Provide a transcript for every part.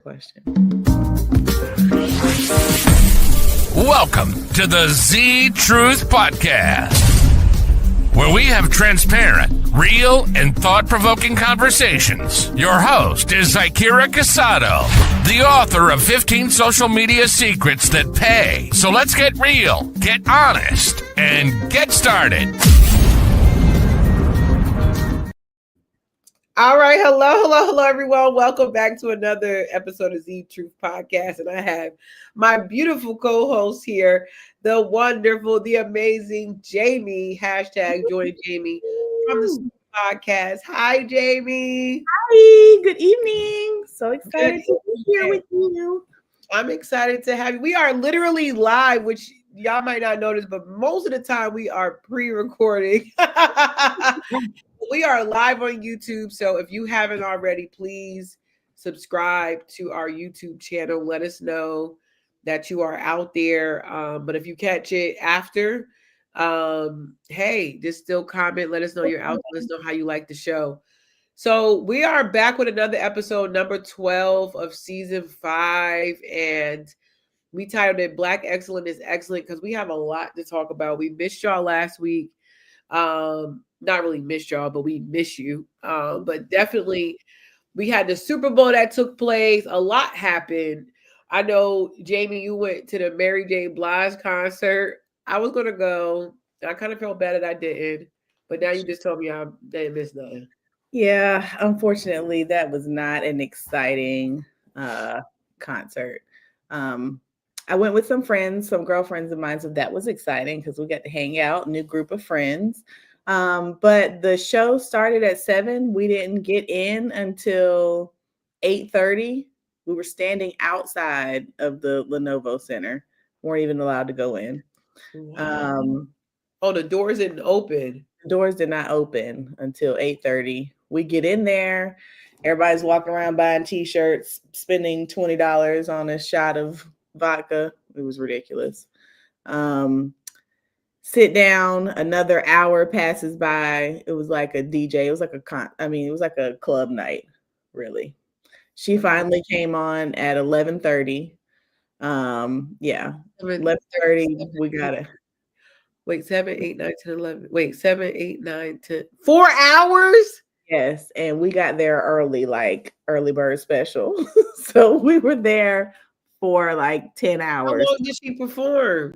question. Welcome to the Z Truth Podcast, where we have transparent, real, and thought-provoking conversations. Your host is Zakira Casado, the author of 15 social media secrets that pay. So let's get real, get honest, and get started. All right. Hello, everyone. Welcome back to another episode of Z Truth Podcast. And I have my beautiful co-host here, the wonderful, the amazing Jamie. Hashtag join Jamie from the podcast. Hi, Jamie. Hi, good evening. So excited to be here with you. I'm excited to have you. We are literally live, which y'all might not notice, but most of the time we are pre-recording. We are live on YouTube. So if you haven't already, please subscribe to our YouTube channel. Let us know that you are out there. But if you catch it after, hey, just still comment. Let us know you're out. Let us know how you like the show. So we are back with another episode, number 12 of season 5. And we titled it Black Excellence is Excellent because we have a lot to talk about. We missed y'all last week. Not really missed y'all, but we miss you. But definitely we had the Super Bowl that took place. A lot happened. I know, Jamie, you went to the Mary J. Blige concert. I was going to go. I kind of felt bad that I didn't. But now you just told me I didn't miss nothing. Yeah, unfortunately, that was not an exciting concert. I went with some friends, some girlfriends of mine, so that was exciting because we got to hang out, new group of friends. But the show started at 7. We didn't get in until 8:30. We were standing outside of the Lenovo Center. Weren't even allowed to go in. Wow. The doors didn't open. The doors did not open until 8:30. We get in there. Everybody's walking around buying t-shirts, spending $20 on a shot of vodka. It was ridiculous. Sit down, another hour passes by. It was like a DJ. It was like it was like a club night, really. She finally came on at 11:30. 11:30. We got it. Wait, 7, 8, 9, 10, 11. Wait, 7, 8, 9, 10. 4 hours? Yes, and we got there early, like early bird special. So we were there for like 10 hours. How long did she perform?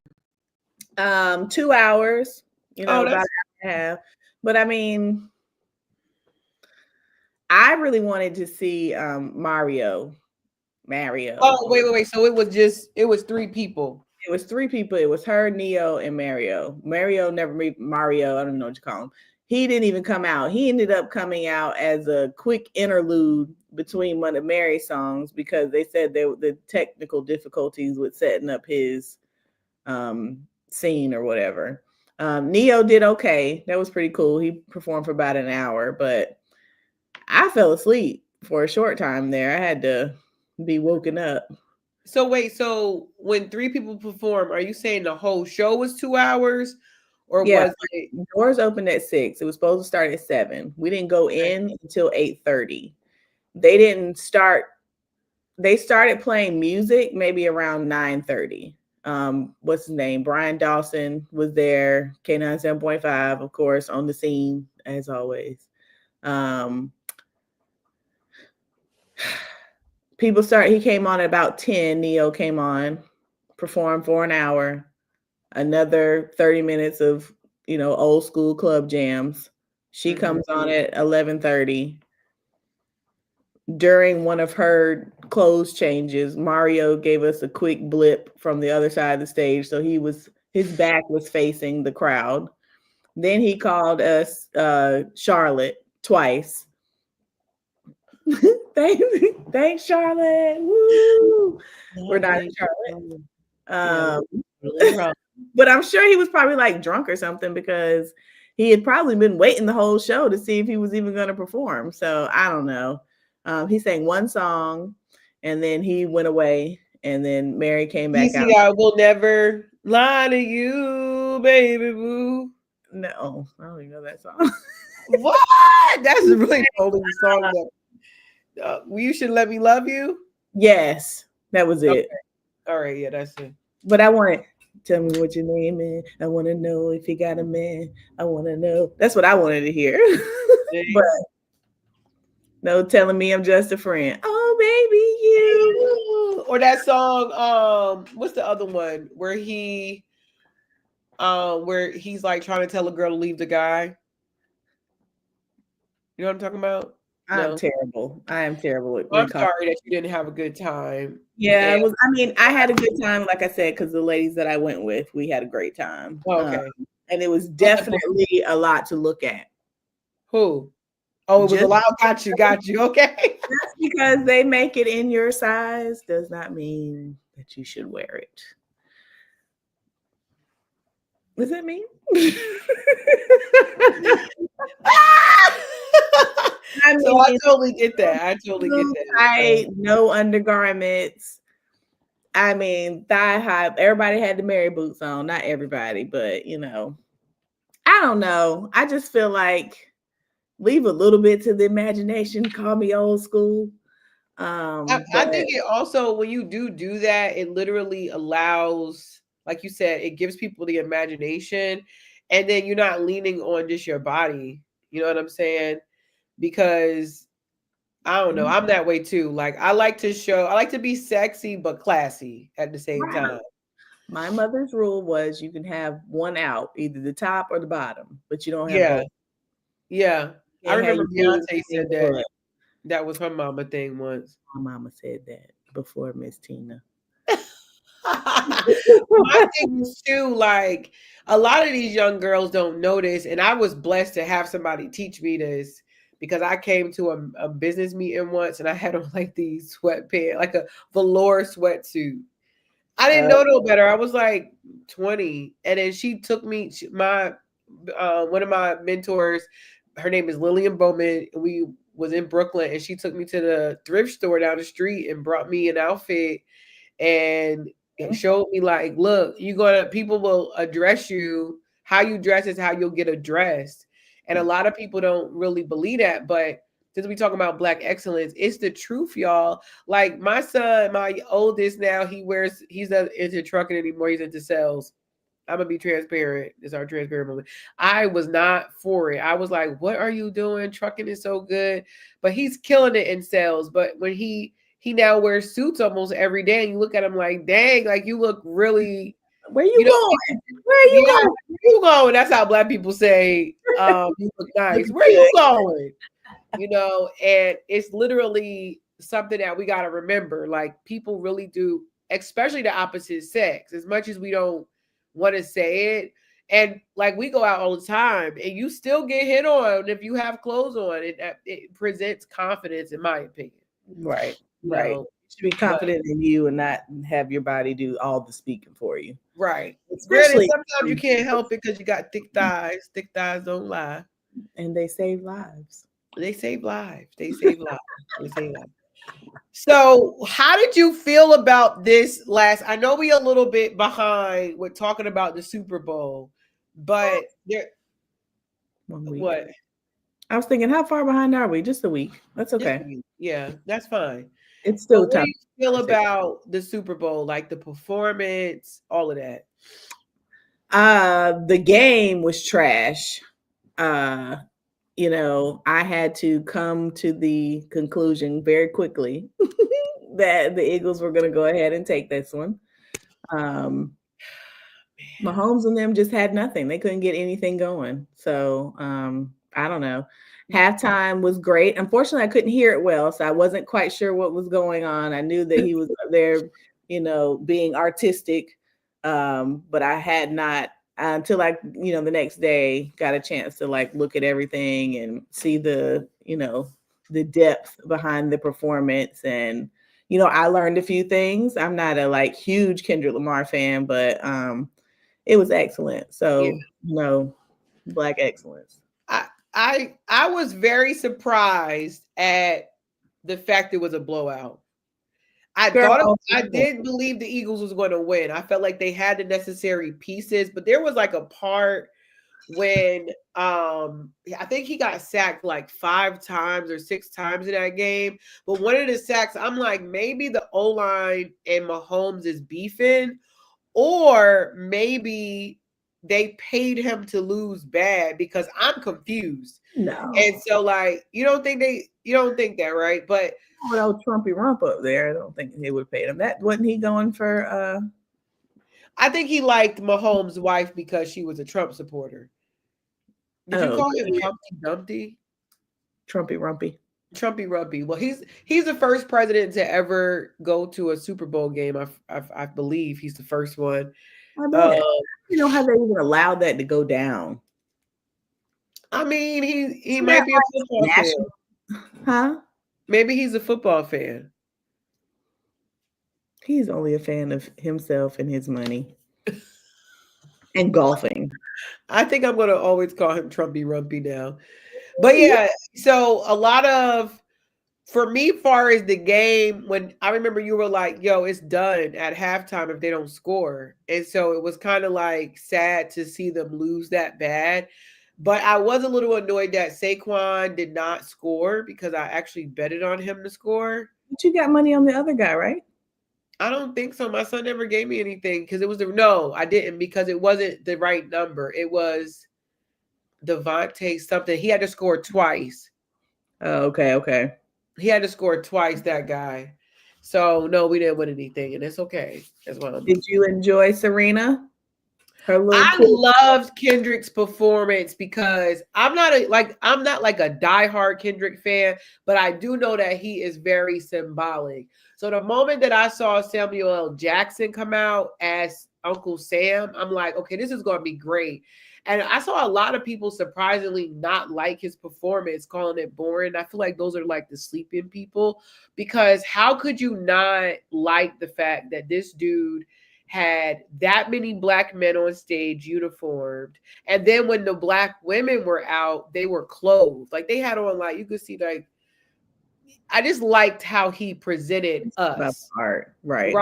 2 hours, about an hour and a half. But I mean, I really wanted to see Mario. Oh, wait. So it was 3 people. It was 3 people. It was her, Neo, and Mario. Mario never met Mario. I don't know what you call him. He didn't even come out. He ended up coming out as a quick interlude between one of Mary's songs because they said the technical difficulties with setting up his scene or whatever. Neo did okay. That was pretty cool. He performed for about an hour, but I fell asleep for a short time there. I had to be woken up. So wait, so when 3 people perform, are you saying the whole show was 2 hours? Or was it? Doors opened at 6. It was supposed to start at 7. We didn't go in until 8:30. They started playing music maybe around 9:30. What's his name? Brian Dawson was there. K9 7.5, of course, on the scene as always. He came on at about 10. Neo came on, performed for an hour. Another 30 minutes of, old school club jams. She comes on at 11:30. During one of her clothes changes, Mario gave us a quick blip from the other side of the stage. So his back was facing the crowd. Then he called us Charlotte twice. Thanks, Charlotte. Woo! We're not in Charlotte. But I'm sure he was probably like drunk or something because he had probably been waiting the whole show to see if he was even going to perform. So I don't know. He sang one song and then he went away and then Mary came back out. I will never lie to you, baby boo. No, I don't even know that song. What? That's a really old song. You Should Let Me Love You. Yes, that was it. Okay. All right, yeah, that's it. But I want to tell me what your name is. I want to know if you got a man. I want to know. That's what I wanted to hear. But no telling me I'm just a friend. Oh, baby, you. Or that song, what's the other one where he's like trying to tell a girl to leave the guy? You know what I'm talking about? I'm terrible. I am terrible. I'm sorry that you didn't have a good time. Yeah, I had a good time, like I said, because the ladies that I went with, we had a great time. Okay. And it was definitely a lot to look at. Who? Oh, it was a lot. Got you. Okay. Just because they make it in your size does not mean that you should wear it. What does that mean? I totally get that. No undergarments. I mean, thigh high. Everybody had the Mary boots on. Not everybody, but I don't know. I just feel like leave a little bit to the imagination. Call me old school. I think it also, when you do that, it literally allows, like you said, it gives people the imagination, and then you're not leaning on just your body. You know what I'm saying? Because I don't know, I'm that way too. Like I like to be sexy but classy at the same time. My mother's rule was you can have one out, either the top or the bottom, but you don't have both. Yeah. I remember Beyonce said that. That was her mama thing once. My mama said that before Miss Tina. My thing is too, like a lot of these young girls don't know this, and I was blessed to have somebody teach me this, because I came to a business meeting once and I had on like these sweatpants, like a velour sweatsuit. I didn't know no better. I was like 20, and then she took me, one of my mentors, her name is Lillian Bowman. We was in Brooklyn, and she took me to the thrift store down the street and brought me an outfit and showed me like, look, people will address you. How you dress is how you'll get addressed. And a lot of people don't really believe that, but since we talking about Black excellence, it's the truth, y'all. Like my son, my oldest now, he's not into trucking anymore. He's into sales. I'm gonna be transparent. It's our transparent moment. I was not for it. I was like, what are you doing? Trucking is so good. But he's killing it in sales. But when he now wears suits almost every day, and you look at him like, dang, like you look really. Where you going? Where are you going? Where you going? That's how Black people say, you look nice. Where you going? And it's literally something that we got to remember. Like people really do, especially the opposite sex, as much as we don't want to say it. And like we go out all the time and you still get hit on if you have clothes on. It presents confidence, in my opinion. Right. You should be confident in you and not have your body do all the speaking for you. Right. Especially sometimes you can't help it because you got thick thighs. Thick thighs don't lie. And they save lives. They save lives. So how did you feel about this I know we a little bit behind with talking about the Super Bowl, but there. 1 week. What? I was thinking, how far behind are we? Just a week. That's okay. Yeah, that's fine. It's still tough. What do you feel about the Super Bowl, like the performance, all of that? The game was trash. I had to come to the conclusion very quickly that the Eagles were going to go ahead and take this one. Mahomes and them just had nothing. They couldn't get anything going. So I don't know. Halftime was great. Unfortunately, I couldn't hear it well, so I wasn't quite sure what was going on. I knew that he was there, being artistic, but I had not until the next day got a chance to look at everything and see the depth behind the performance. And I learned a few things. I'm not a huge Kendrick Lamar fan, but it was excellent. So Black excellence. I was very surprised at the fact it was a blowout. I did believe the Eagles was going to win. I felt like they had the necessary pieces, but there was a part when I think he got sacked like 5 times or 6 times in that game. But one of the sacks, I'm like, maybe the O-line and Mahomes is beefing, or maybe they paid him to lose bad, because I'm confused. No. And so, like, you don't think that, right? But old Trumpy Rump up there, I don't think he would pay him. That wasn't he going for I think he liked Mahomes' wife because she was a Trump supporter. Did you call him Humpty Dumpty? Trumpy Rumpy. Trumpy Rumpy. Well, he's the first president to ever go to a Super Bowl game. I believe he's the first one. You know how they even allowed that to go down? I mean, he might be a football fan. Huh? Maybe he's a football fan. He's only a fan of himself and his money. And golfing. I think I'm going to always call him Trumpy Rumpy now. But yeah, so a lot of, for me, far as the game, when I remember you were like, yo, it's done at halftime if they don't score. And so it was kind of like sad to see them lose that bad. But I was a little annoyed that Saquon did not score, because I actually betted on him to score. But you got money on the other guy, right? I don't think so. My son never gave me anything, because it was no, I didn't, because it wasn't the right number. It was Devontae something. He had to score twice. Oh, okay. He had to score twice, that guy. So no, we didn't win anything, and it's okay as well. Did you enjoy Serena? I loved Kendrick's performance, because I'm not like a diehard Kendrick fan, but I do know that he is very symbolic. So the moment that I saw Samuel L. Jackson come out as Uncle Sam, I'm like, okay, this is going to be great. And I saw a lot of people surprisingly not like his performance, calling it boring. I feel like those are like the sleeping people, because how could you not like the fact that this dude had that many black men on stage uniformed, and then when the black women were out, they were clothed, like they had on, like, you could see, like, I just liked how he presented us. Art. Right.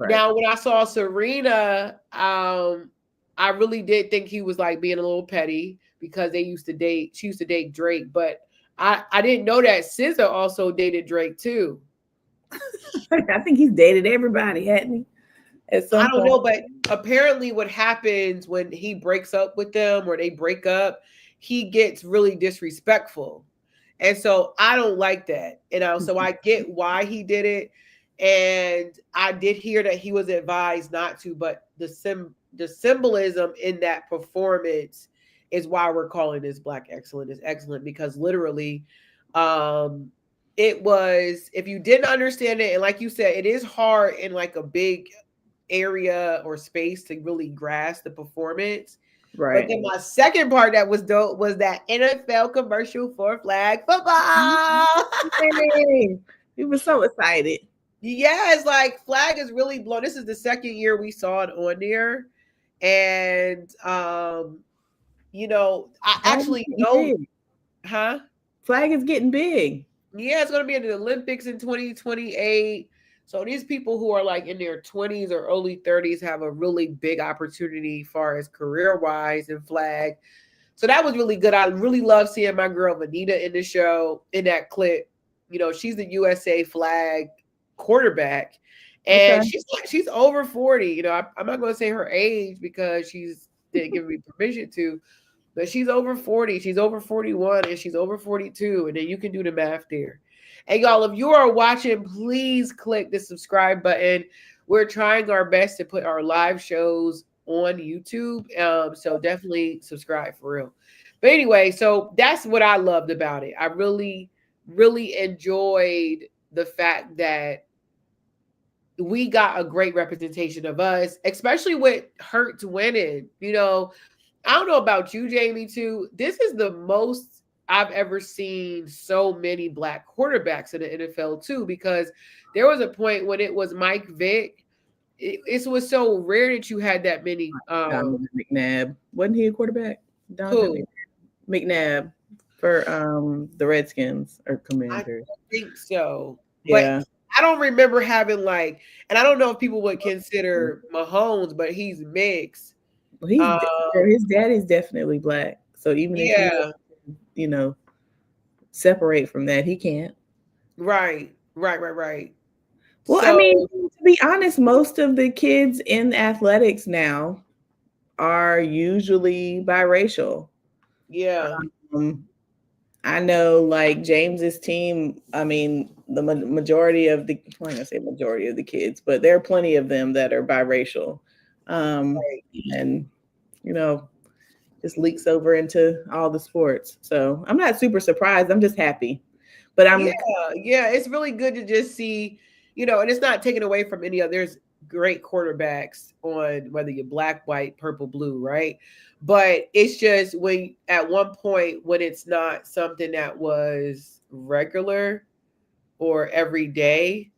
Now, when I saw Serena, I really did think he was like being a little petty, because she used to date Drake, but I didn't know that SZA also dated Drake too. I think he's dated everybody, hadn't he? I don't know, but apparently what happens when he breaks up with them, or they break up, he gets really disrespectful. And so I don't like that. So I get why he did it. And I did hear that he was advised not to, but the symbolism in that performance is why we're calling this Black Excellent is excellent, because literally it was, if you didn't understand it, and like you said, it is hard in like a big area or space to really grasp the performance. Right. But then my second part that was dope was that NFL commercial for flag football. We were so excited. Yes, like flag is really blown. This is the second year we saw it on there. And I actually know, flag is getting big. Yeah, it's gonna be in the Olympics in 2028. So these people who are like in their 20s or early 30s have a really big opportunity as far as career-wise in flag. So that was really good. I really love seeing my girl Vanita in the show, in that clip. She's the USA flag quarterback, and she's over 40. I'm not going to say her age because she's didn't give me permission to, but she's over 40. She's over 41, and she's over 42, and then you can do the math there. And y'all, if you are watching, please click the subscribe button. We're trying our best to put our live shows on YouTube. So definitely subscribe for real. But anyway, so that's what I loved about it. I really, really enjoyed the fact that we got a great representation of us, especially with Hurts winning. I don't know about you, Jamie, too. This is the most I've ever seen so many black quarterbacks in the NFL too, because there was a point when it was Mike Vick. It was so rare that you had that many. Donovan McNabb, wasn't he a quarterback? Donovan McNabb for the Redskins or Commanders. I think so. Yeah. But I don't remember having and I don't know if people would consider Mahomes, but he's mixed. Well, his daddy's definitely black. So even if Yeah. he, separate from that, he can't. Right. Well, So, I mean, to be honest, most of the kids in athletics now are usually biracial. yeah. I know, like James's team. I mean, the majority of the, I'm going to say majority of the kids, but there are plenty of them that are biracial, and just leaks over into all the sports. So I'm not super surprised. I'm just happy, but yeah. It's really good to just see, and it's not taken away from any other. There's great quarterbacks on whether you're black, white, purple, blue, right? But it's just when at one point when it's not something that was regular or every day,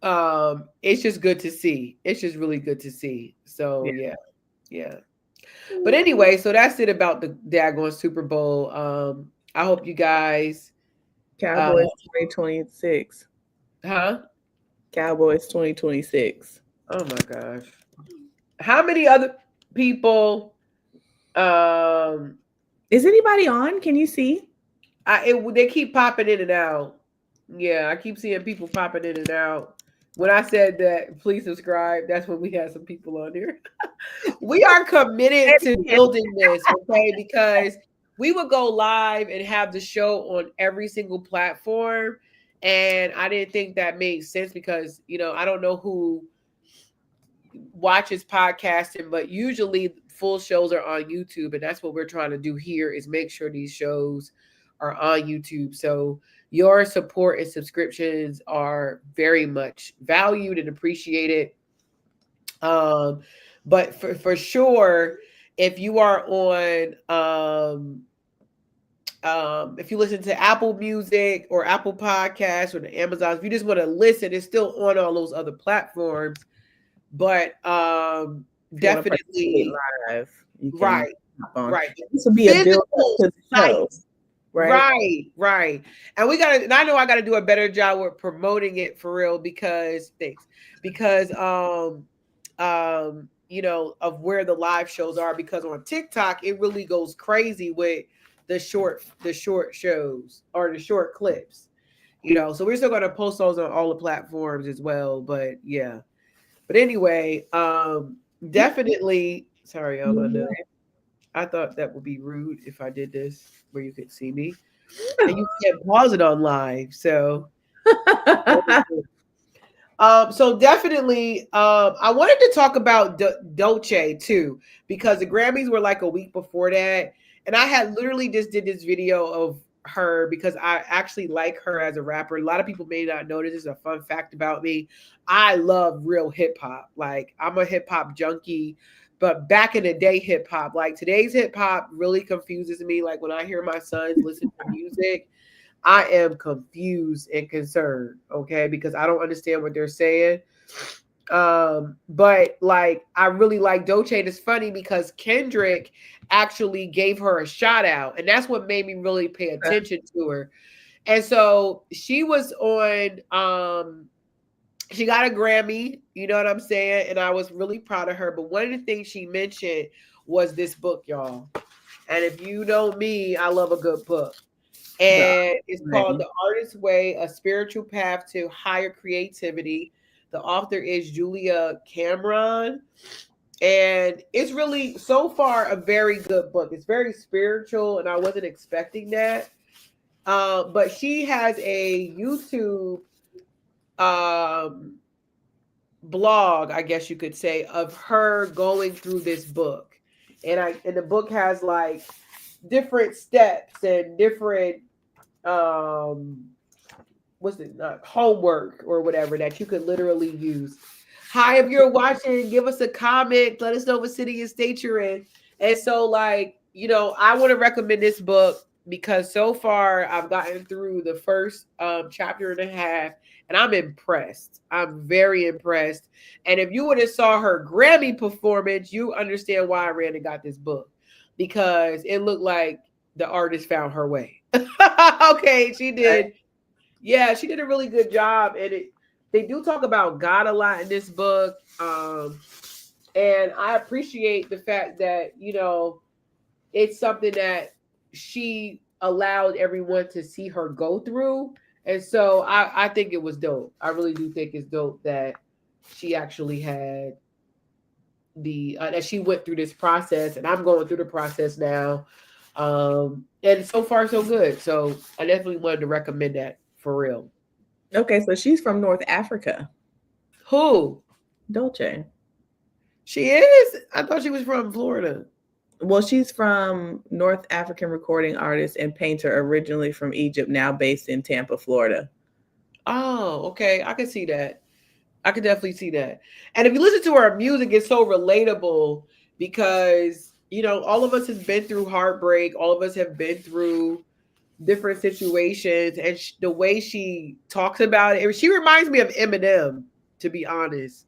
it's just good to see. It's just really good to see. So yeah. But anyway, so that's it about the daggone Super Bowl. I hope you guys Cowboys 2026. Huh? Cowboys 2026. Oh my gosh. How many other people is anybody on? Can you see? They keep popping in and out. Yeah, I keep seeing people popping in and out. When I said that, please subscribe, that's when we had some people on here. We are committed to building this, okay? Because we would go live and have the show on every single platform. And I didn't think that made sense because, I don't know who watches podcasting, but usually full shows are on YouTube. And that's what we're trying to do here is make sure these shows are on YouTube. So your support and subscriptions are very much valued and appreciated. But for sure, if you are on, if you listen to Apple Music or Apple Podcasts or the Amazon, if you just want to listen, it's still on all those other platforms. But definitely live. Right. This will be a build up to the show. Right. And I know I gotta do a better job with promoting it for real because of where the live shows are, because on TikTok it really goes crazy with the short shows or the short clips. So we're still gonna post those on all the platforms as well. But yeah. But anyway, definitely sorry, I thought that would be rude if I did this where you could see me. And you can't pause it on live. So so definitely I wanted to talk about Dolce too, because the Grammys were like a week before that. And I had literally just did this video of her because I actually like her as a rapper. A lot of people may not know this. This is a fun fact about me. I love real hip hop. Like I'm a hip hop junkie. But back in the day, hip hop, like today's hip hop really confuses me. Like when I hear my sons listen to music, I am confused and concerned, okay? Because I don't understand what they're saying. But like, I really like Dolce. And it's funny because Kendrick actually gave her a shout out. And that's what made me really pay attention to her. And so she was on, she got a Grammy, you know what I'm saying? And I was really proud of her. But one of the things she mentioned was this book, y'all. And if you know me, I love a good book. And it's called The Artist's Way, A Spiritual Path to Higher Creativity. The author is Julia Cameron. And it's really, so far, a very good book. It's very spiritual, and I wasn't expecting that. But she has a YouTube blog, I guess you could say, of her going through this book. And the book has like different steps and different homework or whatever that you could literally use. Hi, if you're watching, give us a comment, let us know what city and state you're in. And so like, I want to recommend this book because so far I've gotten through the first chapter and a half, and I'm impressed. I'm very impressed. And if you would have saw her Grammy performance, you understand why I ran and got this book, because it looked like the artist found her way. Okay, she did. Yeah, she did a really good job. And they do talk about God a lot in this book. And I appreciate the fact that, you know, it's something that she allowed everyone to see her go through. And so I think it was dope. I really do think it's dope that she actually had that she went through this process, and I'm going through the process now. And so far so good. So I definitely wanted to recommend that for real. Okay, so she's from North Africa. Who? Dolce. She is? I thought she was from Florida. Well, she's from North African recording artist and painter, originally from Egypt, now based in Tampa, Florida. Oh, okay. I can see that. I can definitely see that. And if you listen to her music, it's so relatable because, you know, all of us have been through heartbreak. All of us have been through different situations. And the way she talks about it, she reminds me of Eminem, to be honest.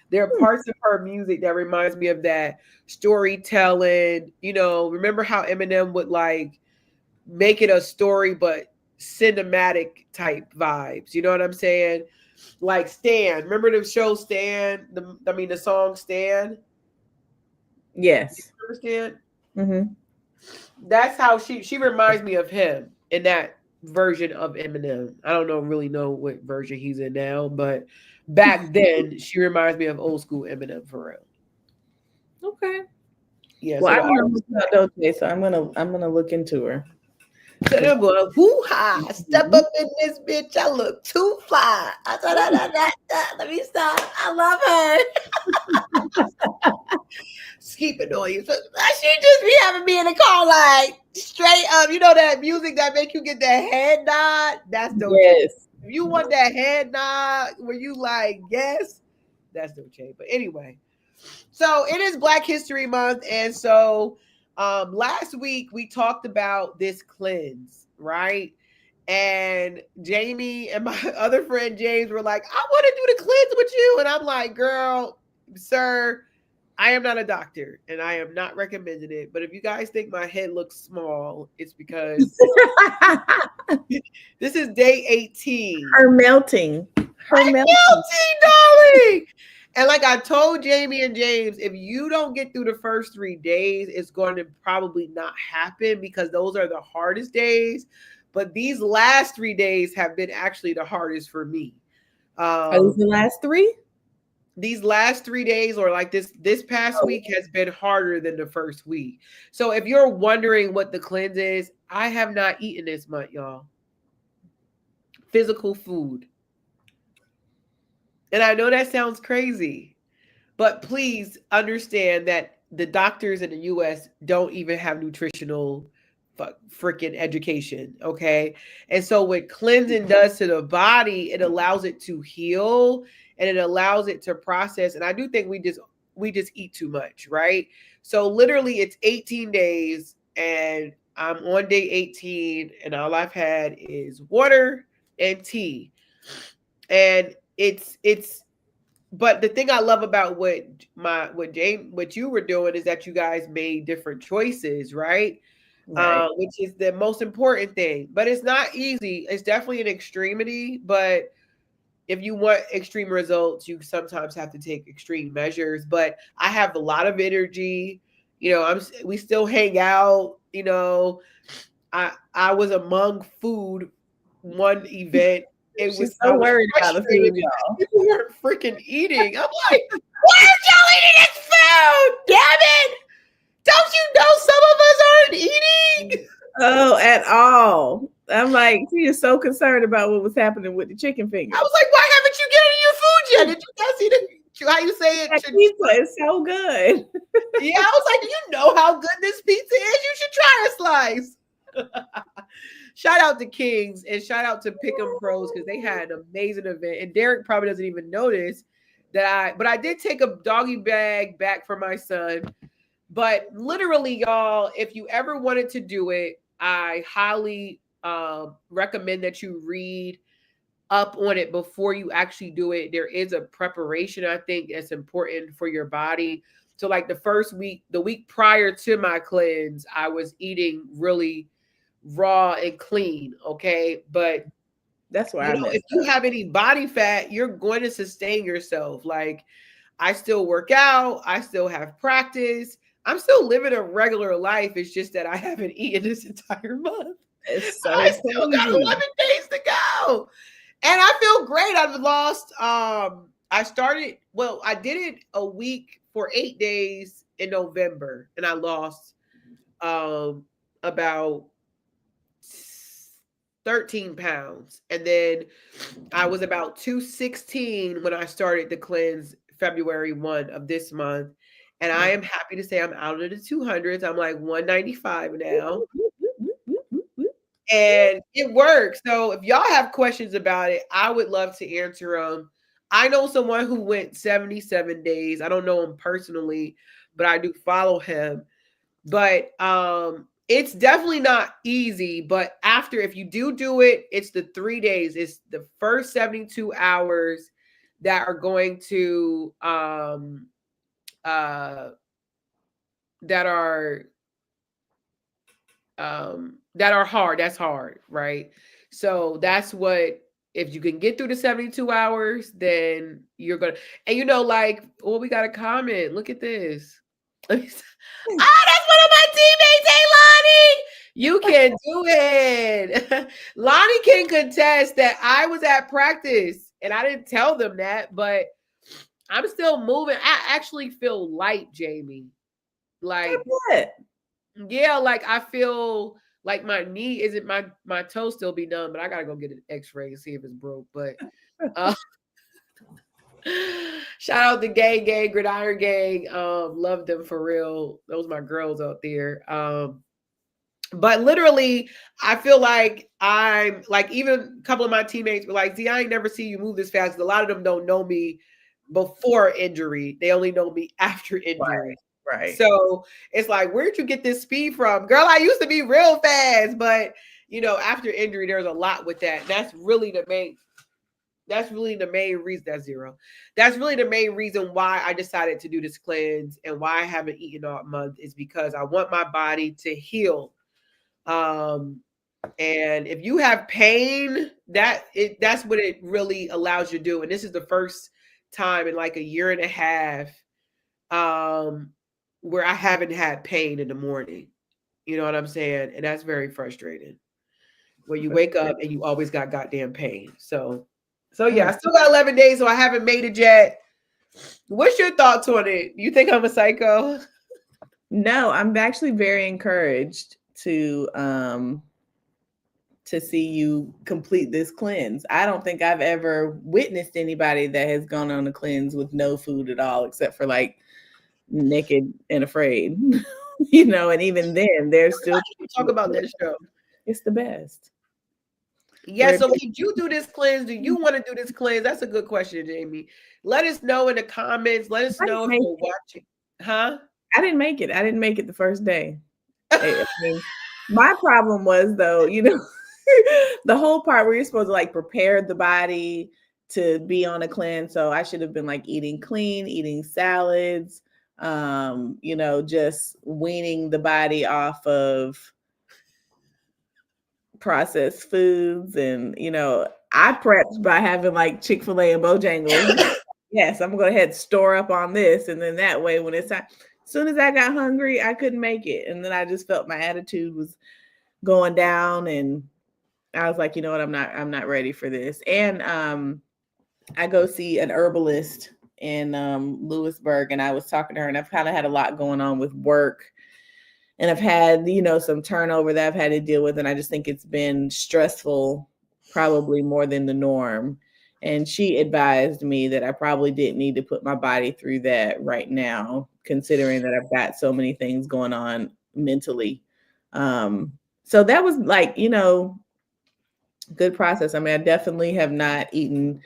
There are parts of her music that reminds me of that storytelling. You know, remember how Eminem would like make it a story, but cinematic type vibes. You know what I'm saying? Like Stan. Remember the show Stan? The song Stan? Yes. You understand? Mm-hmm. That's how she reminds me of him in that version of Eminem. I don't really know what version he's in now, but back then she reminds me of old school Eminem for real. Okay. Yeah. Well, I don't know about Dolce, so I'm gonna look into her. So they're going, hoo-ha, step up in this bitch. I look too fly. Let me stop. I love her. Keeping on you. So she just be having me in the car like straight up. You know that music that make you get that head nod? That's Dolce. Yes. If you want that head nod where you like, yes, that's Dolce. But anyway, so it is Black History Month. And so last week we talked about this cleanse, right? And Jamie and my other friend James were like, I want to do the cleanse with you. And I'm like, girl, sir, I am not a doctor and I am not recommending it. But if you guys think my head looks small, it's because this is day 18. Her melting, darling. And like I told Jamie and James, if you don't get through the first 3 days, it's going to probably not happen because those are the hardest days. But these last 3 days have been actually the hardest for me. Are these the last 3? These last 3 days, or like this past week, has been harder than the first week. So if you're wondering what the cleanse is, I have not eaten this month, y'all. Physical food. And I know that sounds crazy, but please understand that the doctors in the US don't even have nutritional freaking education, okay? And so what cleansing does to the body, it allows it to heal and it allows it to process. And I do think we just eat too much, right? So literally it's 18 days and I'm on day 18 and all I've had is water and tea. And but the thing I love about what you were doing is that you guys made different choices, right? Which is the most important thing. But it's not easy. It's definitely an extremity, but if you want extreme results, you sometimes have to take extreme measures. But I have a lot of energy. You know, we still hang out. You know, I was among food one event. It was so worried about the food, y'all. People weren't freaking eating. I'm like, why are y'all eating this food? Damn it! Don't you know some of us aren't eating? Oh, at all. I'm like, she is so concerned about what was happening with the chicken fingers. I was like, why haven't you gotten your food yet? Did you guys see how you say it? That pizza is so good. Yeah, I was like, do you know how good this pizza is? You should try a slice. Shout out to Kings and shout out to Pick'em Pros because they had an amazing event. And Derek probably doesn't even notice but I did take a doggy bag back for my son. But literally, y'all, if you ever wanted to do it, I highly recommend that you read up on it before you actually do it. There is a preparation, I think, that's important for your body. So like the week prior to my cleanse, I was eating really raw and clean. Okay. But that's why if you have any body fat, you're going to sustain yourself. Like I still work out. I still have practice. I'm still living a regular life. It's just that I haven't eaten this entire month. It's so I still got 11 days to go. And I feel great. I've lost, I did it a week for 8 days in November, and I lost about 13 pounds. And then I was about 216 when I started the cleanse February 1 of this month. And I am happy to say I'm out of the 200s. I'm like 195 now. And it works. So if y'all have questions about it, I would love to answer them. I know someone who went 77 days. I don't know him personally, but I do follow him. But it's definitely not easy. But if you do it, it's the 3 days. It's the first 72 hours that are going to that are hard. That's hard, right? So that's what, if you can get through the 72 hours, then you're gonna, and we got a comment. Look at this. That's one of my teammates. Hey, Lonnie, you can do it. Lonnie can contest that I was at practice and I didn't tell them that, but I'm still moving. I actually feel light, Jamie. Like, yeah, like I feel like my knee isn't, my toe still be numb, but I gotta go get an x-ray and see if it's broke. But shout out the gang, Gridiron Gang. Love them for real. Those my girls out there. But literally, I feel like I'm like, even a couple of my teammates were like, Z, I ain't never see you move this fast. A lot of them don't know me before injury. They only know me after injury. Right. So it's like, where'd you get this speed from? Girl, I used to be real fast, but after injury, there's a lot with that. That's really the main reason. That's zero. That's really the main reason why I decided to do this cleanse and why I haven't eaten all month, is because I want my body to heal. And if you have pain, that's what it really allows you to do. And this is the first time in like a year and a half, where I haven't had pain in the morning. You know what I'm saying? And that's very frustrating. Where you wake up and you always got goddamn pain. So yeah, I still got 11 days, so I haven't made it yet. What's your thoughts on it? You think I'm a psycho? No, I'm actually very encouraged to see you complete this cleanse. I don't think I've ever witnessed anybody that has gone on a cleanse with no food at all, except for like Naked and Afraid, and even then they're still talk about that show. It's the best. Yeah. So did you do this cleanse? Do you want to do this cleanse? That's a good question, Jamie. Let us know in the comments. Let us know if you're watching. Huh? I didn't make it. I didn't make it the first day. My problem was, though, the whole part where you're supposed to like prepare the body to be on a cleanse. So I should have been like eating clean, eating salads, just weaning the body off of processed foods. And, I prepped by having like Chick-fil-A and Bojangles. Yes, I'm gonna go ahead and store up on this. And then that way, when it's time, as soon as I got hungry, I couldn't make it. And then I just felt my attitude was going down. And I was like, you know what? I'm not ready for this. And I go see an herbalist in Lewisburg, and I was talking to her, and I've kind of had a lot going on with work, and I've had, some turnover that I've had to deal with. And I just think it's been stressful, probably more than the norm. And she advised me that I probably didn't need to put my body through that right now, considering that I've got so many things going on mentally. So that was like, good process. I mean, I definitely have not eaten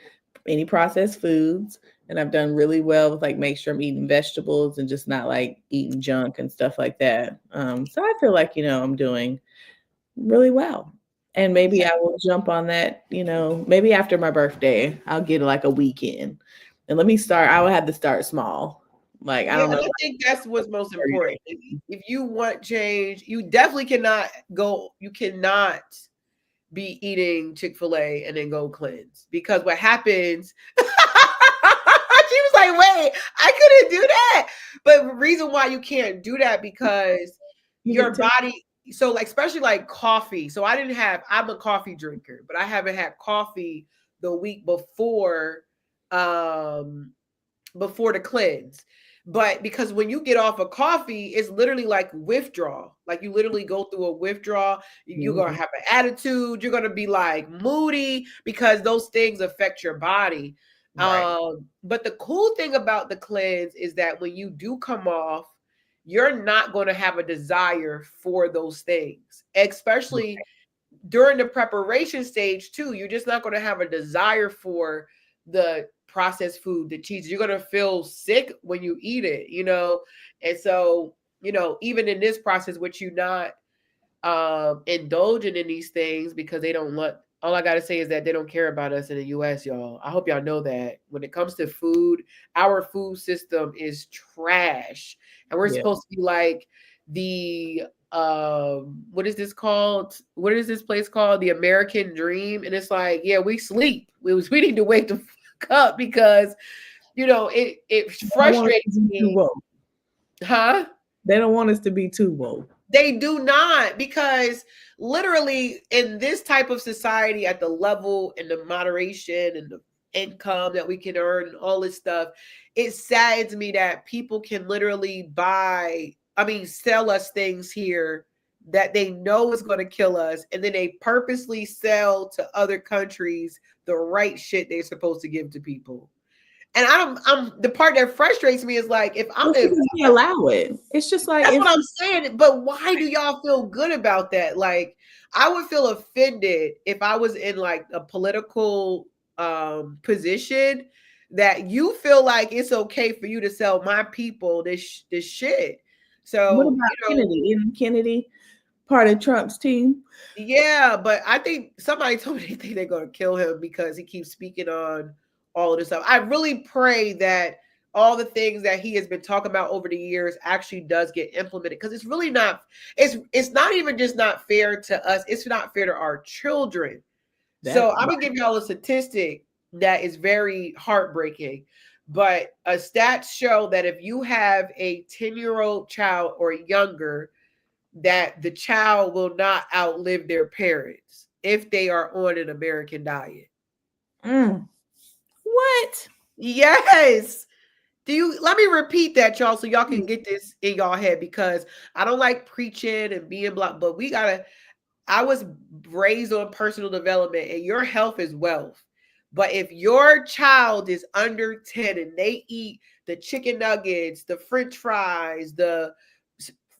any processed foods, and I've done really well with like make sure I'm eating vegetables and just not like eating junk and stuff like that. So I feel like, I'm doing really well. And maybe I will jump on that, maybe after my birthday, I'll get like a weekend. And let me start. I will have to start small. Like, I don't know. I think that's what's most important. If you want change, you definitely cannot be eating Chick-fil-A and then go cleanse, because what happens, she was like, wait, I couldn't do that. But the reason why you can't do that because your body, so like especially like coffee. So I'm a coffee drinker, but I haven't had coffee the week before the cleanse. But because when you get off of coffee, it's literally like withdrawal. Like you literally go through a withdrawal. You're going to have an attitude. You're going to be like moody because those things affect your body. Right. But the cool thing about the cleanse is that when you do come off, you're not going to have a desire for those things, especially during the preparation stage too. You're just not going to have a desire for the processed food, the cheese. You're going to feel sick when you eat it, and so even in this process, which you not indulging in these things because they don't want. All I gotta say is that they don't care about us in the U.S., y'all. I hope y'all know that when it comes to food, our food system is trash, and we're supposed to be like the what is this called? What is this place called? The American Dream, and it's like, yeah, we sleep. We need to wake the fuck up because it frustrates me. Huh? They don't want us to be too woke. They do not, because literally in this type of society, at the level and the moderation and the income that we can earn and all this stuff, it saddens me that people can literally sell us things here that they know is going to kill us, and then they purposely sell to other countries the right shit they're supposed to give to people. And I'm the part that frustrates me is like, if I'm allow it, it's just like, that's what I'm saying. But why do y'all feel good about that? Like, I would feel offended if I was in like a political position that you feel like it's okay for you to sell my people this shit. So what about Kennedy? Isn't Kennedy part of Trump's team? Yeah, but I think somebody told me they think they're gonna kill him because he keeps speaking on all of this stuff. I really pray that all the things that he has been talking about over the years actually does get implemented, because it's really not, it's not even just not fair to us, it's not fair to our children. So I'm gonna give y'all a statistic that is very heartbreaking, but stats show that if you have a 10-year-old child or younger, that the child will not outlive their parents if they are on an American diet. What? Yes. Let me repeat that, y'all, so y'all can get this in y'all head, because I don't like preaching and being blunt, but I was raised on personal development, and your health is wealth. But if your child is under 10 and they eat the chicken nuggets, the French fries,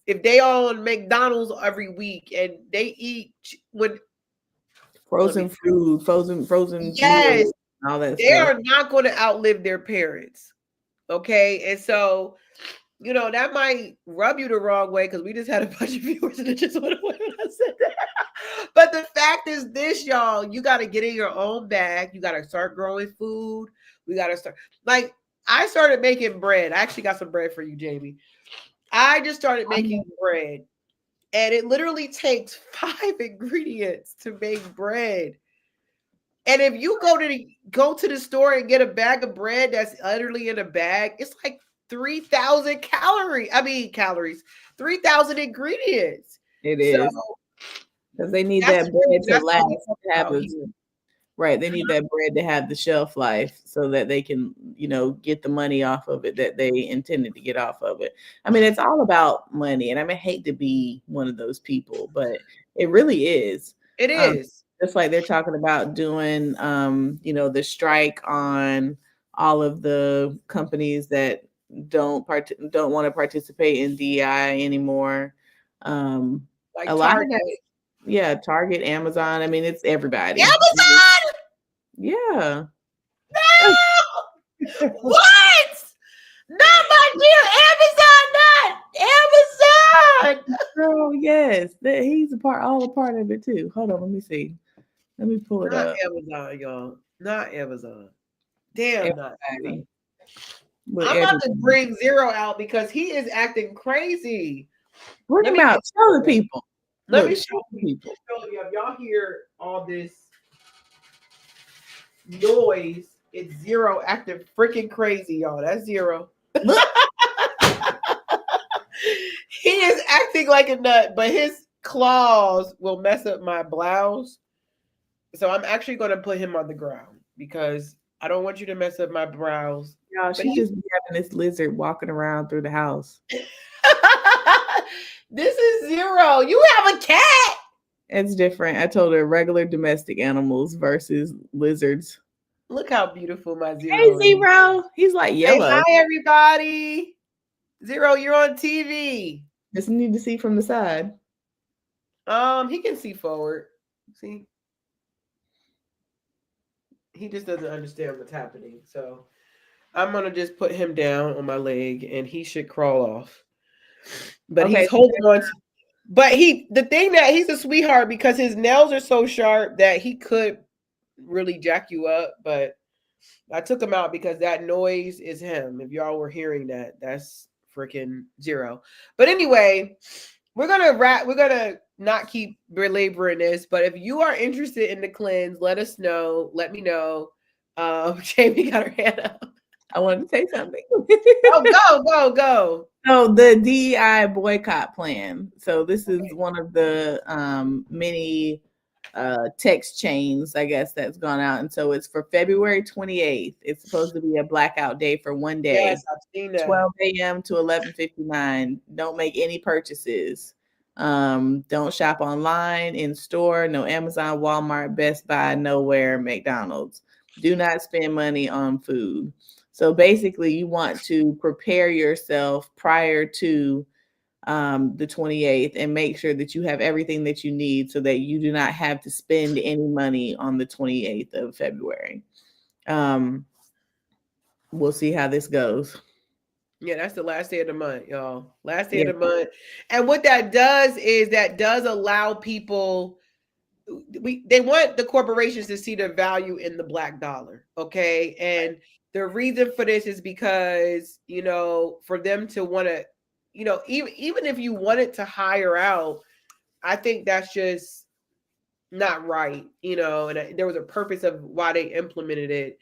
if they on McDonald's every week and they eat frozen food, frozen yes, meals, all that they stuff, are not going to outlive their parents. Okay, and so that might rub you the wrong way, because we just had a bunch of viewers and it just went away when I said that. But the fact is this, y'all, you got to get in your own bag. You got to start growing food. We got to start, like, I started making bread. I actually got some bread for you, Jamie. I just started making bread, and it literally takes 5 ingredients to make bread. And if you go to the store and get a bag of bread that's utterly in a bag, it's like 3,000 calories, 3,000 ingredients. It is, because they need that bread to last. Right, they need that bread to have the shelf life so that they can, get the money off of it that they intended to get off of it. I mean, it's all about money, and I hate to be one of those people, but it really is. It is. Just like they're talking about doing, the strike on all of the companies that don't want to participate in DEI anymore. Like a lot of that. Yeah, Target, Amazon. I mean, it's everybody. Amazon! Yeah. No! What? Not my dear Amazon, not Amazon! Girl, yes. He's all a part of it too. Hold on, let me see. Let me pull it up. Amazon, y'all. Not Amazon. Damn, everybody. Not Amazon. I'm about to bring Zero out because he is acting crazy. Bring him out. Show the people. Let me show people. If y'all hear all this noise, it's Zero acting freaking crazy, y'all. That's Zero. He is acting like a nut, but his claws will mess up my blouse. So I'm actually going to put him on the ground because I don't want you to mess up my brows. Y'all, she just be having this lizard walking around through the house. This is Zero. You have a cat. It's different. I told her regular domestic animals versus lizards. Look how beautiful my Zero Hey, is. Zero. He's like yellow. Hey, hi, everybody. Zero, you're on TV. Just need to see from the side. He can see forward. See? He just doesn't understand what's happening. So I'm going to just put him down on my leg and he should crawl off. But he's holding on. But the thing that he's a sweetheart because his nails are so sharp that he could really jack you up. But I took him out because that noise is him. If y'all were hearing that, that's freaking Zero. But anyway, we're gonna not keep belaboring this. But if you are interested in the cleanse, let us know. Let me know. Jamie got her hand up. I wanted to say something. Oh, go. So the DEI boycott plan. So this is one of the many text chains, I guess, that's gone out. And so it's for February 28th. It's supposed to be a blackout day for one day. Yes, I've seen that. 12 a.m. to 11:59. Don't make any purchases. Don't shop online, in store, no Amazon, Walmart, Best Buy, nowhere, McDonald's. Do not spend money on food. So basically, you want to prepare yourself prior to the 28th and make sure that you have everything that you need so that you do not have to spend any money on the 28th of February. We'll see how this goes. Yeah, that's the last day of the month, y'all. Last day of the month. And what that does is that does allow people, they want the corporations to see the value in the black dollar, okay? And the reason for this is because, for them to want to, even if you wanted to hire out, I think that's just not right, and there was a purpose of why they implemented it.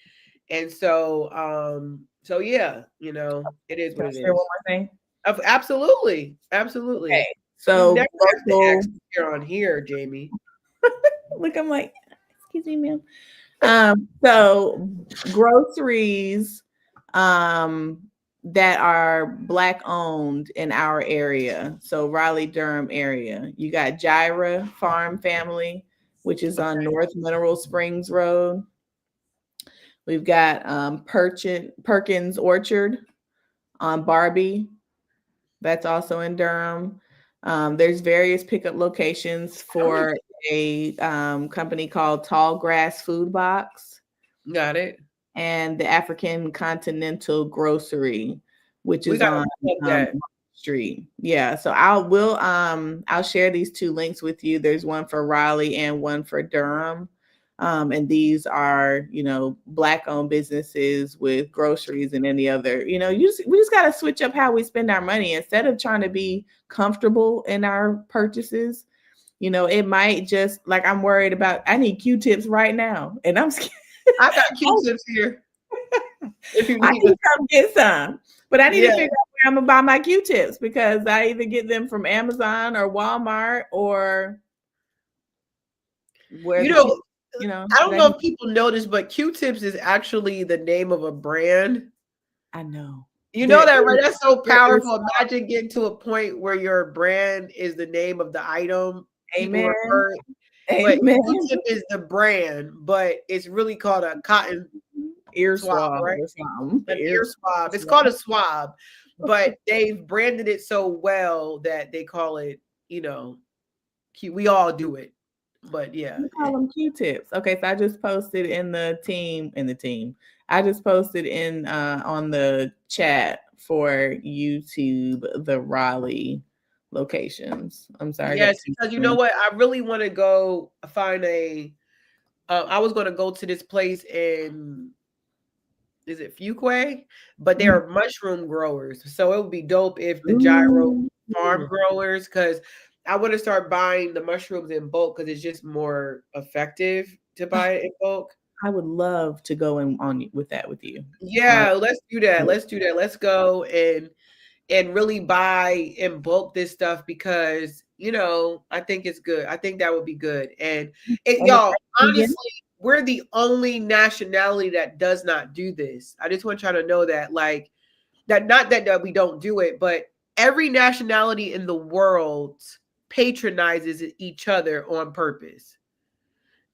And so, yeah, it is what it is. One more thing? Absolutely. Okay. So you're on here, Jamie. Look, I'm like, excuse me, ma'am. So groceries that are black owned in our area. So Raleigh-Durham area. You got Gyra Farm Family, which is on North Mineral Springs Road. We've got Perkins Orchard on Barbie. That's also in Durham. There's various pickup locations for a company called Tall Grass Food Box. Got it. And the African Continental Grocery, which is on Street. Yeah. So I'll share these two links with you. There's one for Raleigh and one for Durham. And these are, black owned businesses with groceries and any other, we just got to switch up how we spend our money instead of trying to be comfortable in our purchases. It might just I'm worried about, I need Q-tips right now. And I'm scared. I got Q-tips here. If you need I need to come get some, but I need to figure out where I'm gonna buy my Q-tips because I either get them from Amazon or Walmart or where I don't know if people know this, but Q-tips is actually the name of a brand. I know. You know that, right? That's so powerful. Imagine getting to a point where your brand is the name of the item. Amen. But Q-tip is the brand, but it's really called a cotton ear swab, right? An ear swab. It's called a swab, but they've branded it so well that they call it, we all do it. But yeah, we call them Q-tips. Okay, so I just posted in the team. I just posted in on the chat for YouTube the Raleigh locations. I'm sorry. Yes, because you know what? I really want to go find I was going to go to this place in, is it Fuquay? But they are mushroom growers. So it would be dope if the Gyro farm growers, because I want to start buying the mushrooms in bulk because it's just more effective to buy it in bulk. I would love to go in on with that with you. Yeah, let's do that. Let's do that. Let's go and really buy in bulk this stuff because I think it's good. I think that would be good. And y'all, honestly, we're the only nationality that does not do this. I just want y'all to know that, like, that not that we don't do it, but every nationality in the world patronizes each other on purpose.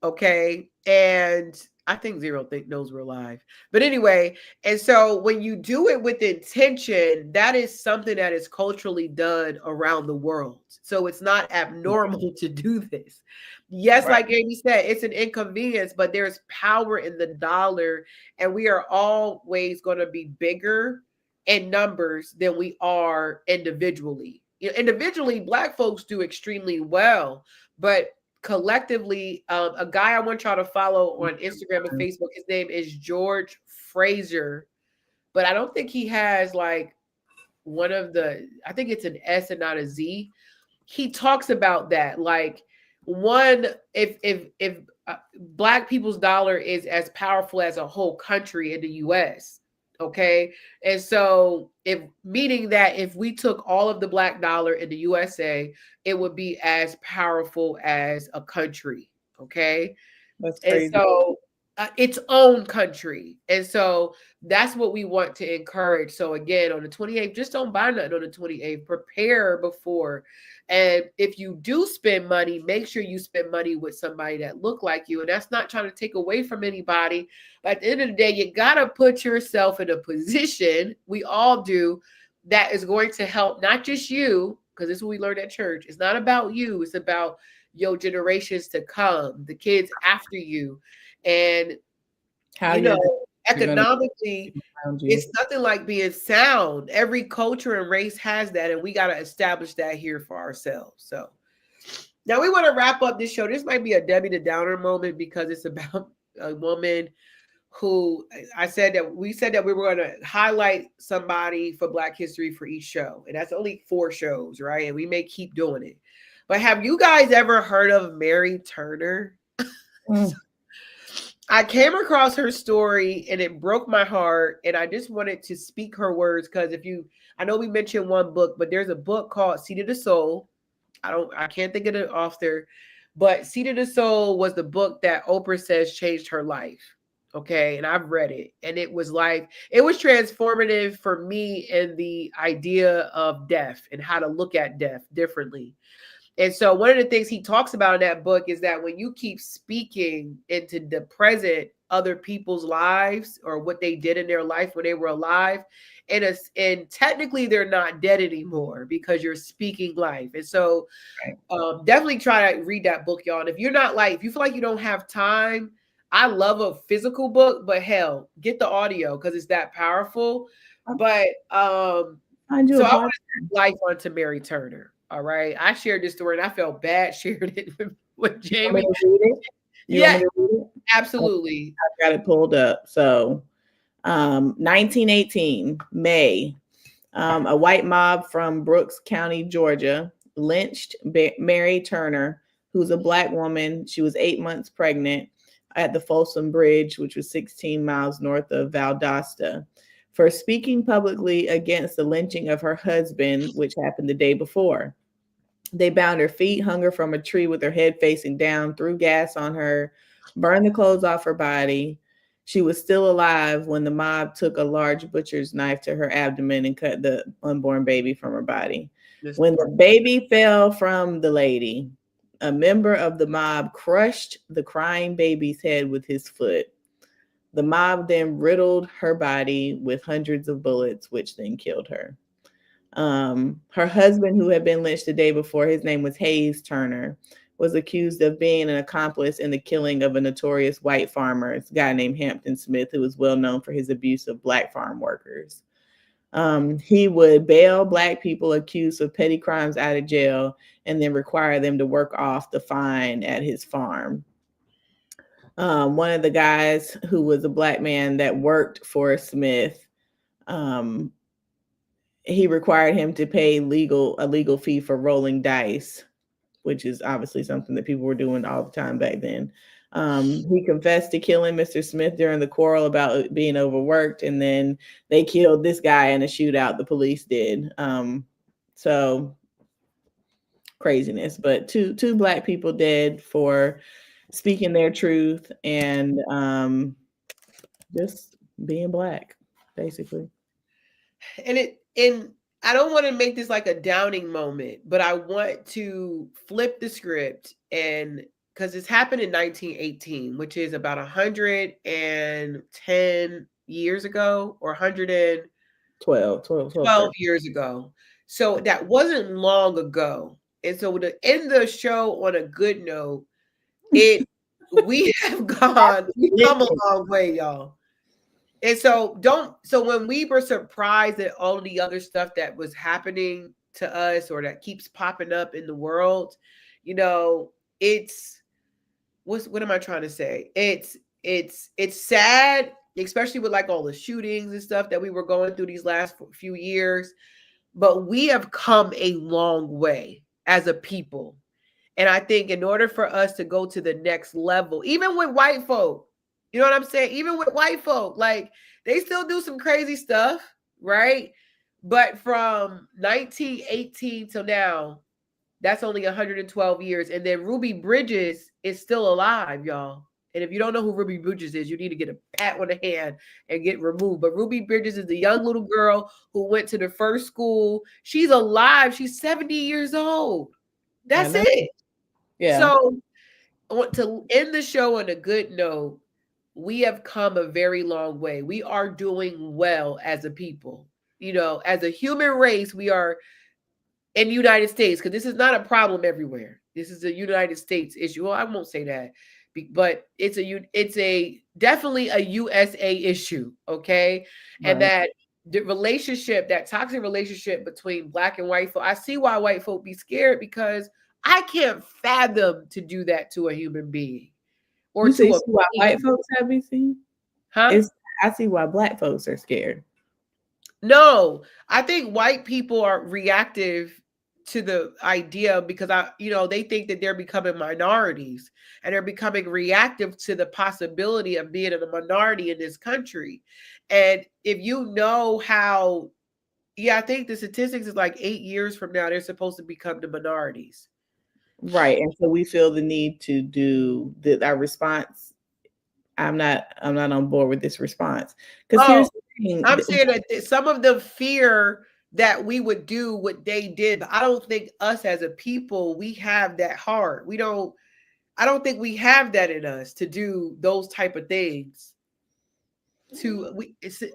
Okay. And I think Zero knows we're live. But anyway, and so when you do it with intention, that is something that is culturally done around the world. So it's not abnormal to do this. Yes, right. Like Amy said, it's an inconvenience, but there's power in the dollar, and we are always going to be bigger in numbers than we are individually. Individually, Black folks do extremely well, but collectively, a guy I want y'all to follow on Instagram and Facebook, his name is George Fraser, but I don't think he has like one of the, I think it's an S and not a Z. He talks about that, like, one, if Black people's dollar is as powerful as a whole country in the US. Okay. And so meaning that if we took all of the Black dollar in the USA, it would be as powerful as a country. Okay. That's crazy. And so its own country. And so that's what we want to encourage. So again, on the 28th, just don't buy nothing on the 28th, prepare before. And if you do spend money, make sure you spend money with somebody that look like you. And that's not trying to take away from anybody. But at the end of the day, you got to put yourself in a position, we all do, that is going to help not just you, because this is what we learned at church. It's not about you. It's about your generations to come, the kids after you. And, how economically, it's nothing like being sound. Every culture and race has that, and we got to establish that here for ourselves. So now we want to wrap up this show. This might be a Debbie the Downer moment because it's about a woman who we said that we were going to highlight somebody for Black History for each show, and that's only 4 shows, right? And we may keep doing it. But have you guys ever heard of Mary Turner? I came across her story and it broke my heart, and I just wanted to speak her words because I know we mentioned one book, but there's a book called Seat of the Soul. I can't think of the author, but Seat of the Soul was the book that Oprah says changed her life. Okay, and I've read it, and it was transformative for me in the idea of death and how to look at death differently. And so one of the things he talks about in that book is that when you keep speaking into the present, other people's lives or what they did in their life when they were alive, and technically they're not dead anymore because you're speaking life. And so definitely try to read that book, y'all. And if you feel like you don't have time, I love a physical book, but hell, get the audio because it's that powerful. But I want to turn life onto Mary Turner. All right. I shared this story and I felt bad sharing it with Jamie. Yeah, absolutely. I've got it pulled up. So 1918, May, a white mob from Brooks County, Georgia, lynched Mary Turner, who's a Black woman. She was 8 months pregnant at the Folsom Bridge, which was 16 miles north of Valdosta, for speaking publicly against the lynching of her husband, which happened the day before. They bound her feet, hung her from a tree with her head facing down, threw gas on her, burned the clothes off her body. She was still alive when the mob took a large butcher's knife to her abdomen and cut the unborn baby from her body. When the baby fell from the lady, a member of the mob crushed the crying baby's head with his foot. The mob then riddled her body with hundreds of bullets, which then killed her. Her husband, who had been lynched the day before, his name was Hayes Turner, was accused of being an accomplice in the killing of a notorious white farmer, a guy named Hampton Smith, who was well known for his abuse of Black farm workers. He would bail Black people accused of petty crimes out of jail and then require them to work off the fine at his farm. One of the guys who was a Black man that worked for Smith, he required him to pay a legal fee for rolling dice, which is obviously something that people were doing all the time back then. He confessed to killing Mr. Smith during the quarrel about being overworked, and then they killed this guy in a shootout. The police did. So craziness, but two Black people dead for speaking their truth and just being Black, basically. And I don't want to make this like a downing moment, but I want to flip the script, and because it's happened in 1918, which is about 110 years ago, or 112 years ago. So that wasn't long ago. And so to end the show on a good note, we have come a long way, y'all. And so when we were surprised at all of the other stuff that was happening to us or that keeps popping up in the world, it's what am I trying to say? It's sad, especially with like all the shootings and stuff that we were going through these last few years, but we have come a long way as a people. And I think in order for us to go to the next level, even with white folk, you know what I'm saying? Even with white folk, like they still do some crazy stuff, right? But from 1918 till now, that's only 112 years. And then Ruby Bridges is still alive, y'all. And if you don't know who Ruby Bridges is, you need to get a pat on the hand and get removed. But Ruby Bridges is the young little girl who went to the first school. She's alive. She's 70 years old. That's it. Yeah. So to end the show on a good note, we have come a very long way. We are doing well as a people. As a human race, we are in the United States, because this is not a problem everywhere. This is a United States issue. Well, I won't say that, but it's definitely a USA issue. Okay. Right. And that toxic relationship between Black and white folk, I see why white folk be scared, because I can't fathom to do that to a human being. Or you to why white folks have been seen? Huh? I see why Black folks are scared. No, I think white people are reactive to the idea because they think that they're becoming minorities, and they're becoming reactive to the possibility of being in a minority in this country. And if you know how, I think the statistics is like 8 years from now, they're supposed to become the minorities. Right. And so we feel the need to do our response. I'm not on board with this response. Because here's the thing. I'm saying that some of the fear that we would do what they did, I don't think us as a people, we have that heart. I don't think we have that in us to do those type of things.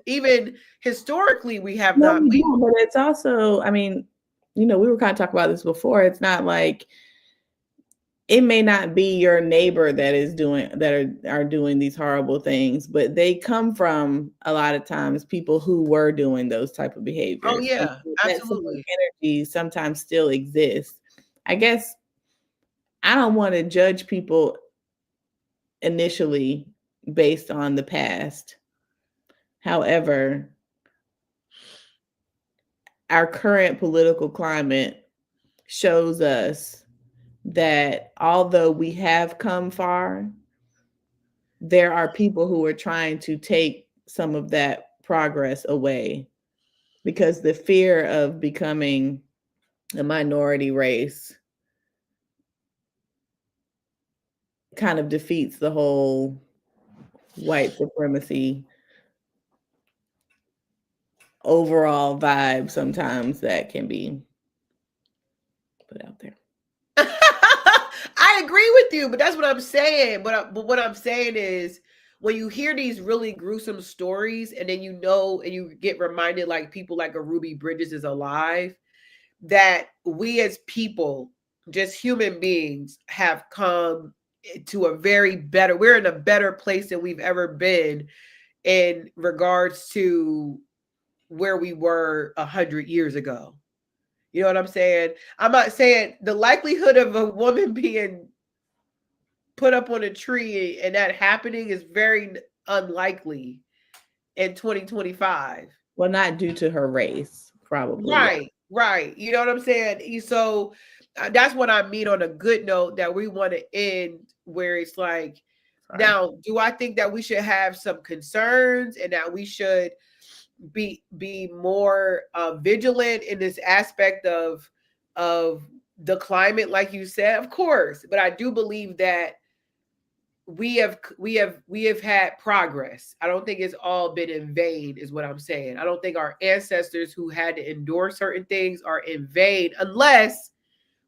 Even historically, we have not. But it's also, we were kind of talking about this before. It's not like, it may not be your neighbor that are doing these horrible things, but they come from a lot of times people who were doing those type of behaviors. Oh yeah, absolutely. Energy sometimes still exists. I guess I don't want to judge people initially based on the past. However, our current political climate shows us that although we have come far, there are people who are trying to take some of that progress away, because the fear of becoming a minority race kind of defeats the whole white supremacy overall vibe sometimes that can be put out there. I agree with you, but that's what I'm saying. But what I'm saying is, when you hear these really gruesome stories, and then and you get reminded, like people like a Ruby Bridges is alive, that we as people, just human beings, have come to we're in a better place than we've ever been in regards to where we were 100 years ago. You know what I'm saying? I'm not saying the likelihood of a woman being put up on a tree and that happening is very unlikely in 2025. Well, not due to her race, probably. Right. You know what I'm saying? So that's what I mean on a good note, that we want to end where it's like, Sorry. Now, do I think that we should have some concerns and that we should be more vigilant in this aspect of the climate, like you said? Of course, but I do believe that we have had progress. I don't think it's all been in vain, is what I'm saying. I don't think our ancestors who had to endure certain things are in vain unless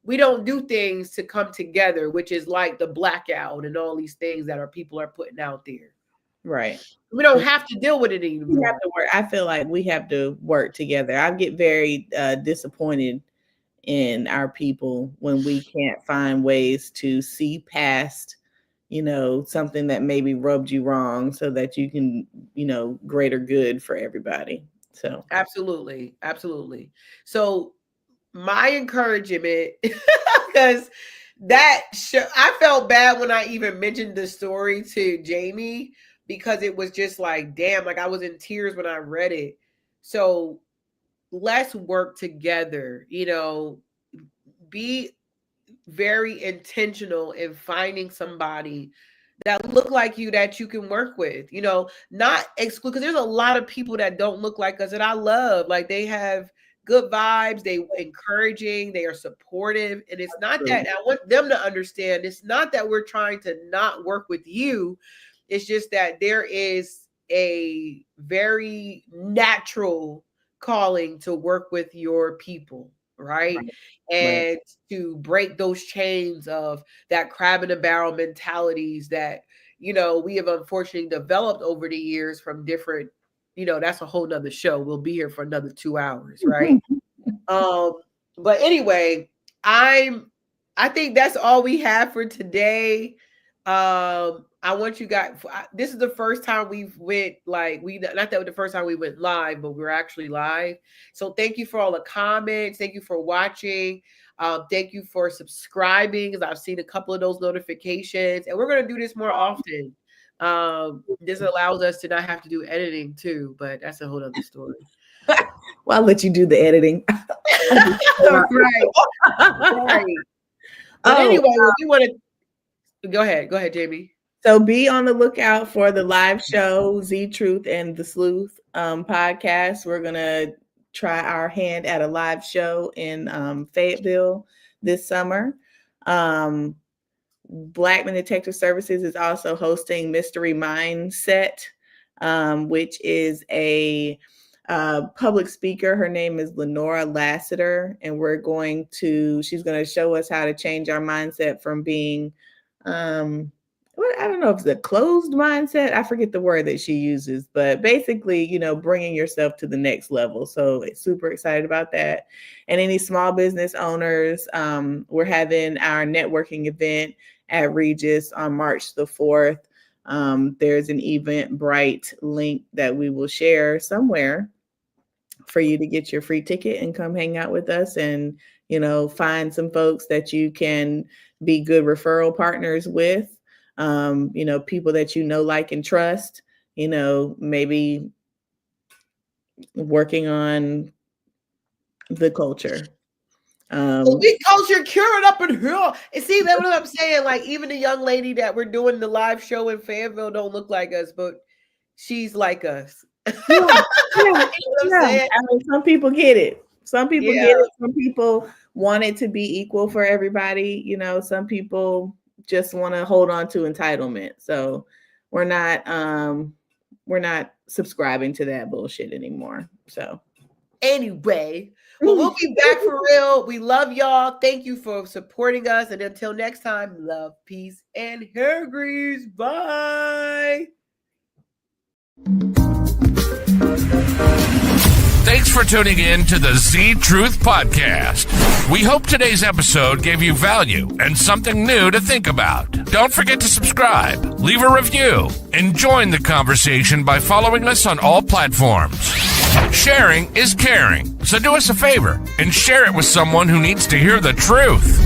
we don't do things to come together, which is like the blackout and all these things that people are putting out there. Right. We don't have to deal with it anymore. We have to work. I feel like we have to work together. I get very disappointed in our people when we can't find ways to see past, something that maybe rubbed you wrong so that you can, greater good for everybody. So absolutely. So my encouragement, because that show, I felt bad when I even mentioned the story to Jamie, because it was just like, damn, like I was in tears when I read it. So let's work together, be very intentional in finding somebody that look like you that you can work with, not exclude, because there's a lot of people that don't look like us that I love. Like they have good vibes, they encouraging, they are supportive. And it's not that, I want them to understand, it's not that we're trying to not work with you. It's just that there is a very natural calling to work with your people, right? And to break those chains of that crab in a barrel mentalities that, we have unfortunately developed over the years from different, that's a whole nother show. We'll be here for another 2 hours, right? But anyway, I think that's all we have for today. I want you guys, this is the first time not that was the first time we went live, but we're actually live. So thank you for all the comments. Thank you for watching. Thank you for subscribing, because I've seen a couple of those notifications, and we're going to do this more often. This allows us to not have to do editing too, but that's a whole other story. Well, I'll let you do the editing. Right. But anyway, we want to go ahead, Jamie. So be on the lookout for the live show, Z Truth and the Sleuth podcast. We're going to try our hand at a live show in Fayetteville this summer. Blackman Detective Services is also hosting Mystery Mindset, which is a public speaker. Her name is Lenora Lassiter, and she's going to show us how to change our mindset from being I don't know if it's a closed mindset. I forget the word that she uses, but basically, bringing yourself to the next level. So super excited about that. And any small business owners, we're having our networking event at Regis on March the 4th. There's an Eventbrite link that we will share somewhere for you to get your free ticket and come hang out with us and, find some folks that you can be good referral partners with. People that like and trust, maybe working on the culture. The culture cured up in here. And see, that's what I'm saying. Like, even the young lady that we're doing the live show in Fayetteville don't look like us, but she's like us. Yeah. I mean, some people get it. Some people get it. Some people want it to be equal for everybody. Some people just want to hold on to entitlement. So we're not subscribing to that bullshit anymore. So anyway, well, we'll be back for real. We love y'all. Thank you for supporting us. And until next time, love, peace, and hair grease. Bye. Thanks for tuning in to the Z Truth Podcast. We hope today's episode gave you value and something new to think about. Don't forget to subscribe, leave a review, and join the conversation by following us on all platforms. Sharing is caring, so do us a favor and share it with someone who needs to hear the truth.